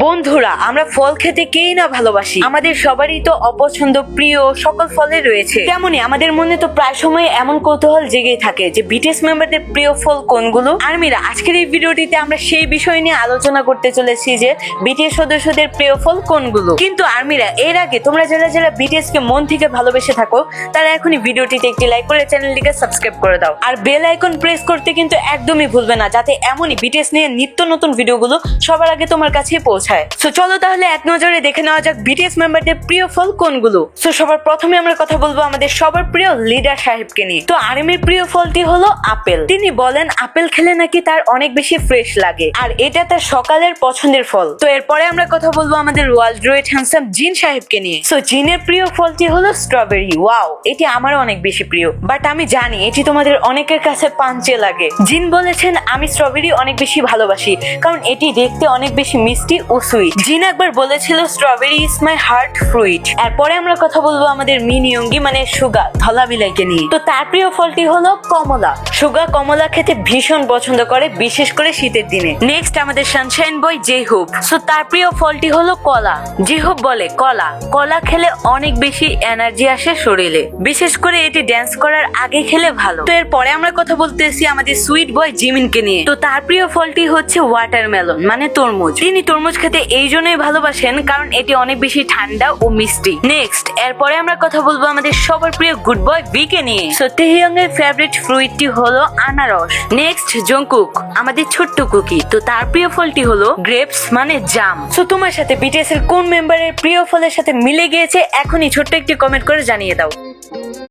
বন্ধুরা, আমরা ফল খেতে কেই না ভালোবাসি। আমাদের সবারই তো অপছন্দ প্রিয় সকল ফলে রয়েছে। তেমনি আমাদের মনে তো প্রায় সময় এমন কৌতূহল জেগেই থাকে যে বিটিএস মেম্বারদের প্রিয় ফল কোনগুলো। আর্মিরা, আজকের এই ভিডিওটিতে আমরা সেই বিষয় নিয়ে আলোচনা করতে চলেছি যে বিটিএস সদস্যদের প্রিয় ফল কোনগুলো। কিন্তু আর্মিরা, এর আগে তোমরা যারা বিটিএস কে মন থেকে ভালোবেসে থাকো তারা এখনই ভিডিওটিতে একটি লাইক করে চ্যানেলটিকে সাবস্ক্রাইব করে দাও। আর বেল আইকন প্রেস করতে কিন্তু একদমই ভুলবে না, যাতে এমনই বিটিএস নিয়ে নিত্য নতুন ভিডিওগুলো সবার আগে তোমার কাছে পৌঁছায়। সো চলো তাহলে এক নজরে দেখে নেওয়া যাক বিটিএস মেম্বারদের প্রিয় ফল কোনগুলো। সো সবার প্রথমে আমরা কথা বলবো আমাদের সবার প্রিয় লিডার সাহেবকে নিয়ে। তো আর্মির প্রিয় ফলটি হলো আপেল। তিনি বলেন আপেল খেলে নাকি তার অনেক বেশি ফ্রেশ লাগে, আর এটা তার সকালের পছন্দের ফল। তো এরপরে আমরা কথা বলবো আমাদের ওয়ার্ল্ড গ্রেট হ্যান্ডসাম জিন সাহেবকে নিয়ে। সো জিনের প্রিয় ফলটি হলো স্ট্রবেরি। ওয়াও, এটি আমারও অনেক বেশি প্রিয়, বাট আমি জানি এটি তোমাদের অনেকের কাছে পাঞ্চে লাগে। জিন বলেছেন আমি স্ট্রবেরি অনেক বেশি ভালোবাসি, কারণ এটি দেখতে অনেক বেশি মিষ্টি ও সুইট। জিন একবার বলেছিল strawberry is my heart fruit. এরপরে আমরা কথা বলবো আমাদের মিনিয়ঙ্গি মানে সুগা ধলা বিলাইকে নিয়ে। তো তার প্রিয় ফলটি হলো কমলা। সুগা কমলা খেতে ভীষণ পছন্দ করে, বিশেষ করে শীতের দিনে। নেক্সট আমাদের সানশাইন বয় জেহুব। সো তার প্রিয় ফলটি হলো কলা। জেহুব বলে কলা খেলে অনেক বেশি এনার্জি আসে শরীরে, বিশেষ করে এটি ড্যান্স করার আগে খেলে ভালো। তো এরপরে আমরা কথা বলতেছি আমাদের সুইট বয় জিমিনকে নিয়ে। তো তার প্রিয় ফলটি হচ্ছে ওয়াটারমেলন মানে তরমুজ। তিনি তরমুজ খেতে এই জন্যই ভালোবাসেন কারণ এটি অনেক বেশি ঠান্ডা ও মিষ্টি। নেক্সট এরপরে আমরা কথা বলবো আমাদের সবার প্রিয় গুড বয় ভিকে নিয়ে। সো তেহিয়ং এর ফেভারিট ফ্রুইটটি হলো আনারস। নেক্সট জংকুক আমাদের ছোট্ট কুকি। তো তার প্রিয় ফলটি হলো গ্রেপস মানে জাম। সো তোমার সাথে বিটিএস এর কোন মেম্বারের প্রিয় ফলের সাথে মিলে গিয়েছে এখনই ছোট্ট একটি কমেন্ট করে জানিয়ে দাও।